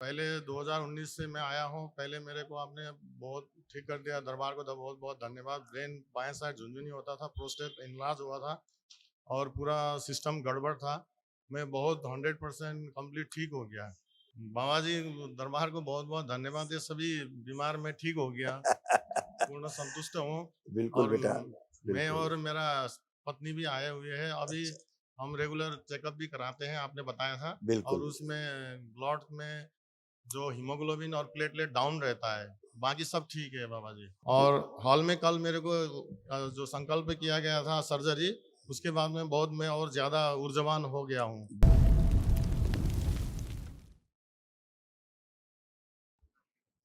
पहले 2019 से मैं आया हूँ। पहले मेरे को आपने बहुत ठीक कर दिया, दरबार को बहुत बहुत धन्यवाद। ब्रेन बाएं साइड झुनझुनी होता था, प्रोस्टेट इनलार्ज हुआ था और पूरा सिस्टम गड़बड़ था। मैं बहुत 100% कंप्लीट ठीक हो गया। बाबा जी, दरबार को बहुत बहुत धन्यवाद। ये सभी बीमार मैं ठीक हो गया, पूर्ण संतुष्ट हूँ। बिल्कुल और बेटा, मैं बिल्कुल। और मेरा पत्नी भी आए हुए हैं अभी। अच्छा, हम रेगुलर चेकअप भी कराते हैं, आपने बताया था। बिल्कुल और बेटा। उसमें ब्लड में जो हीमोग्लोबिन और प्लेटलेट डाउन रहता है, बाकी सब ठीक है बाबा जी। बि और हॉल में कल मेरे को जो संकल्प किया गया था सर्जरी, उसके बाद में बहुत मैं और ज्यादा ऊर्जावान हो गया हूँ।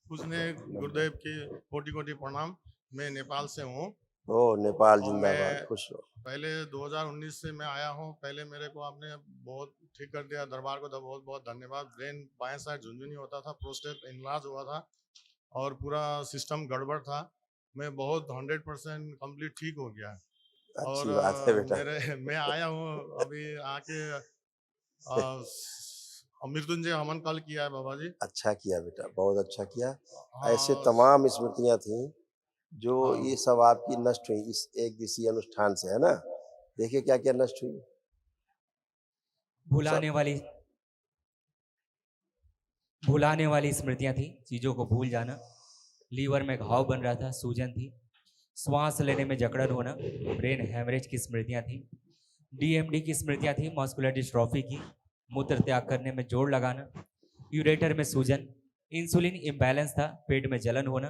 उसने गुरुदेव की कोटि कोटि प्रणाम। मैं नेपाल से हूँ ओह! नेपाल और ज़िंदाबाद, मैं खुश रहो। पहले 2019 से मैं आया हूँ। पहले मेरे को आपने बहुत ठीक कर दिया, दरबार को बहुत बहुत धन्यवाद। ब्रेन बाएं साइड झुनझुनी होता था, प्रोस्टेट इनलार्ज हुआ था और पूरा सिस्टम गड़बड़ था। मैं बहुत 100% कंप्लीट ठीक हो गया। और अच्छी बात है बेटा। मेरे मैं आया हूँ अभी आके मृत्युंजय हवन कल किया है बाबा जी। अच्छा किया बेटा, बहुत अच्छा किया। ऐसे हाँ तमाम स्मृतियाँ थीं, जो हाँ ये सब आपकी नष्ट हुई इस एक दिवसीय अनुष्ठान से, है ना? देखिए क्या-क्या नष्ट हुई। सब भुलाने वाली भुलाने वाली स्मृतियां थी, चीजों को भूल जाना। लीवर में घाव बन रहा था, सूजन थी, श्वास लेने में जकड़न होना, ब्रेन हैमरेज की स्मृतियां थी, डीएमडी की स्मृतियां थी, मस्कुलर डिस्ट्रॉफी की, मूत्र त्याग करने में जोर लगाना, यूरेटर में सूजन, इंसुलिन इम्बैलेंस था, पेट में जलन होना,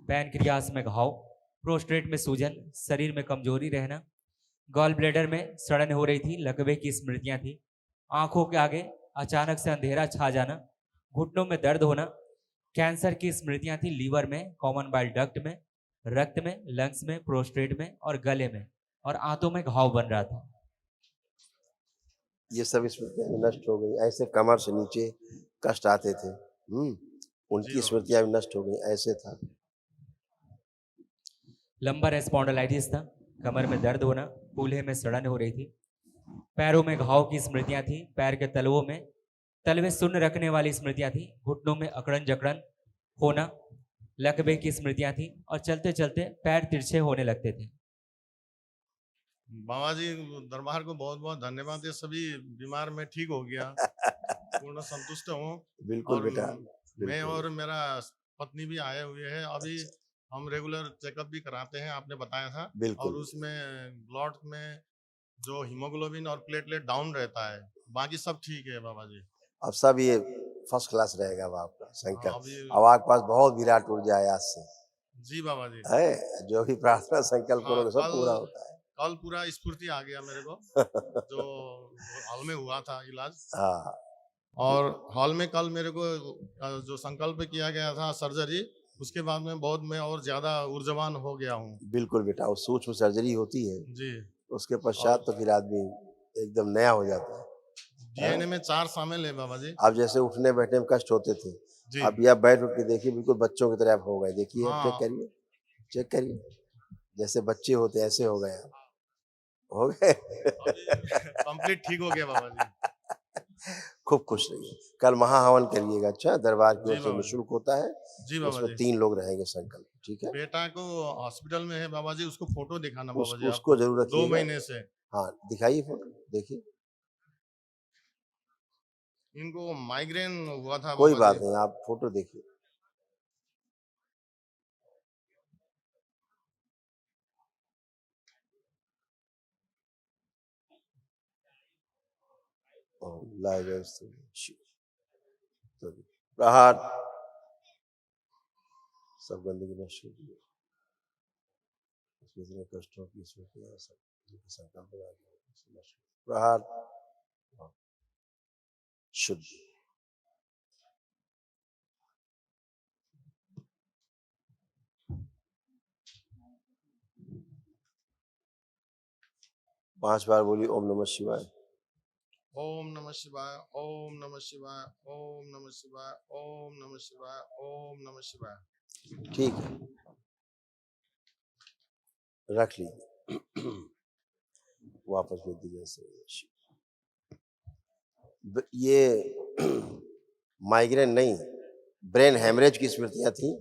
पैनक्रियास में घाव, प्रोस्टेट में सूजन, शरीर में कमजोरी रहना, गॉल ब्लैडर में सड़न हो रही थी, लकवे की स्मृतियां थी, आंखों के आगे अचानक से अंधेरा छा जाना, घुटनों में दर्द होना, कैंसर की स्मृतियां थी, लीवर में, कॉमन बाइल डक्ट में, रक्त में, लंग्स में, प्रोस्टेट में और गले में, और आंतों में घाव बन रहा था। ये सब स्मृतियाँ भी नष्ट हो गई। ऐसे कमर से नीचे कष्ट आते थे। जी उनकी बाबा जी। स्मृतियाँ भी नष्ट हो गई, ऐसे था। लंबर स्पॉन्डिलाइटिस था, कमर में दर्द होना, कूल्हे में सड़न हो रही थी, पैरों में घाव की स्मृतियां थी, पैर के तलवों में तलवे शून्य रखने वाली स्मृतियां थी, घुटनों में अकड़न जकड़न होना, लकवे की स्मृतियां थी, और चलते चलते पैर तिरछे होने लगते थे। बाबा जी, दरबार को बहुत बहुत धन्यवाद। ये सभी बीमार मैं ठीक हो गया, पूर्ण संतुष्ट हूँ। बिल्कुल और बेटा, मैं बिल्कुल। और मेरा पत्नी भी आए हुए हैं अभी। अच्छा, हम रेगुलर चेकअप भी कराते हैं, आपने बताया था। और बिल्कुल। उसमें ब्लड में जो हीमोग्लोबिन और प्लेटलेट डाउन रहता है, बाकी सब ठीक है बाबा जी। अब सब ये फर्स्ट क्लास रहेगा अब आपका हाँ संकल्प। अभी। अब आपके पास बहुत विराट ऊर्जा है आज से, जी बाबा जी। है? जो भी प्रार्थना संकल्प हाँ करोगे सब कल पूरा होता कल पूरा स्फूर्ति आ गया मेरे को, है। जो हॉल में हुआ था इलाज। हाँ, और हॉल में कल मेरे को जो संकल्प किया गया था सर्जरी, उसके बाद में बहुत मैं और ज्यादा ऊर्जावान हो गया हूँ। बिल्कुल बेटा, वो सूक्ष्म सर्जरी होती है, जी। उसके और पश्चात तो फिर आदमी एकदम नया हो जाता है। हाँ? डीएनए में 4 शामिल है बाबा जी। अब जैसे उठने-बैठने में कष्ट होते थे, जी। अब ये आप बैठ-उठ के देखिए बिल्कुल बच्चों की तरह आप हो गए। देखिए, अब हाँ चेक करिए, जैसे बच्चे होते हैं ऐसे हो गए आप, हो गए? अभी कंप्लीट ठीक हो गया बाबा जी। खूब खुश रहिए। कल महाहवन करिएगा, अच्छा? दरबार की ओर जी से बाबा जी। निःशुल्क होता है, जी बाबा उसमें जी। 3 लोग रहेंगे संकल्प, ठीक है? बेटा को हॉस्पिटल में है बाबा जी, उसको फोटो दिखाना बाबा जी उसको आपको। ज़रूर 2 रखिएगा। महीने से हाँ, दिखाइए फ़ोटो, देखिए। इनको माइग्रेन हुआ था कोई बाबा बात जी। नहीं, आप फ़ोटो देखिए। ओम लाइव प्रहार सब गंदगी नष्ट हो गई। इसमें जितने कष्टों की स्मृतियाँ सब जिनके संकल्प बना दिया, प्रहार और शुद्ध। 5 बार बोलिए ओम नमः शिवाय। ओम नमः शिवाय, ओम नमः शिवाय, ओम नमः शिवाय, ओम नमः शिवाय, ओम नमः शिवाय। ठीक है, रख लीजिए। वापस भेज दीजिए ऐसे। ये माइग्रेन नहीं, ब्रेन हेमरेज की स्मृतियां थी।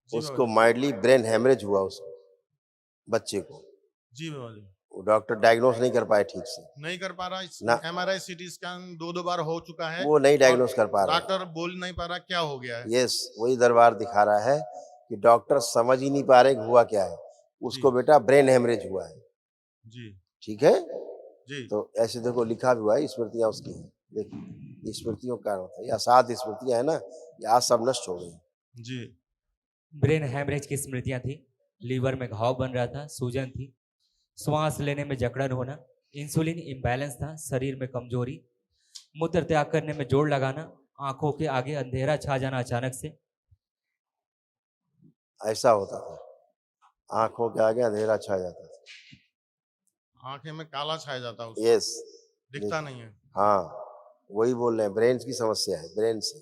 जी उसको बाबा जी। माइल्डली ब्रेन हेमरेज हुआ उसको, बच्चे को। जी बाबा जी। वो डॉक्टर डायग्नोस नहीं कर पाए ठीक से नहीं कर पा रहा, ना, एमआरआई सीटी स्कैन दो बार हो चुका है वो नहीं और डायग्नोस कर पा रहे हैं। डॉक्टर बोल नहीं पा रहा क्या हो गया है। यस, वही दरबार दिखा रहा है कि डॉक्टर समझ ही नहीं पा रहे कि हुआ क्या है। उसको जी बेटा ब्रेन हेमरेज हुआ है, जी ठीक है। जी तो ऐसे देखो लिखा भी हुआ है, स्मृतियां उसकी हैं। देखिए ये स्मृतियों का कारण होता है, ये असाध स्मृतियां है ना, ये आज सब नष्ट हो गई। जी ब्रेन हैमरेज की स्मृतियां थी। लीवर में घाव बन रहा था, सूजन थी, श्वास लेने में जकड़न होना, इंसुलिन इम्बैलेंस था, शरीर में कमजोरी, मूत्र त्याग करने में जोर लगाना, आंखों के आगे अंधेरा छा जाना अचानक से। ऐसा होता था, आंखों के आगे अंधेरा छा जाता था। आंखें में काला छाया जाता है उसको, यस, दिखता नहीं है। हाँ वही बोल रहे हैं, ब्रेन की समस्या है, ब्रेन से,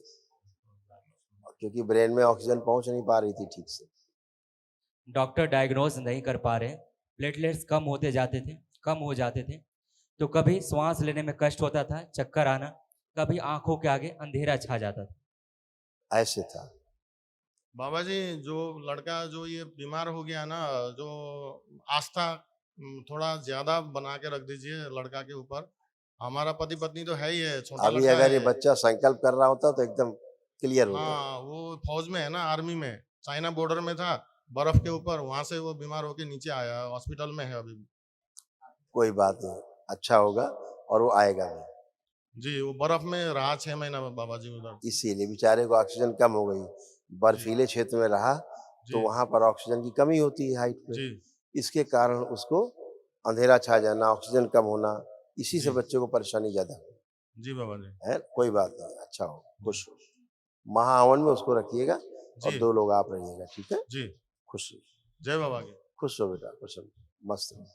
क्योंकि ब्रेन में ऑक्सीजन पहुंच नहीं पा रही थी ठीक से। डॉक्टर डायग्नोज नहीं कर पा रहे, प्लेटलेट्स कम होते जाते थे, कम हो जाते थे, तो कभी श्वास लेने में कष्ट होता था, चक्कर आना, कभी आंखों के आगे अंधेरा छा जाता था। ऐसे था। बाबा जी जो लड़का जो ये बीमार हो गया ना, जो आस्था थोड़ा ज्यादा बना के रख दीजिए लड़का के ऊपर। हमारा पति पत्नी तो है ही है, छोटा अभी लड़का अगर ये है। बच्चा संकल्प कर रहा होता तो एकदम क्लियर हो गया। हाँ वो फौज में है ना, आर्मी में, चाइना बॉर्डर में था, बर्फ के ऊपर, वहां से वो बीमार होके नीचे आया, हॉस्पिटल में है अभी। कोई बात नहीं, अच्छा होगा और वो आएगा भी। जी वो बर्फ में रहा 6 महीना बाबा जी उधर। इसीलिए बेचारे को ऑक्सीजन कम हो गई, बर्फीले क्षेत्र में रहा तो जी वहां पर ऑक्सीजन की कमी होती है हाइट पे, जी इसके कारण उसको अंधेरा छा जाना, ऑक्सीजन कम होना, इसी से जी बच्चे को परेशानी ज्यादा जी बाबा जी। है। कोई बात नहीं, अच्छा हो, खुश हो। महाहवन में उसको रखिएगा और जी 2 लोग आप रहिएगा, ठीक है। जी खुश जय बाबा की। खुश हो बेटा, खुश हो, मस्त रहो।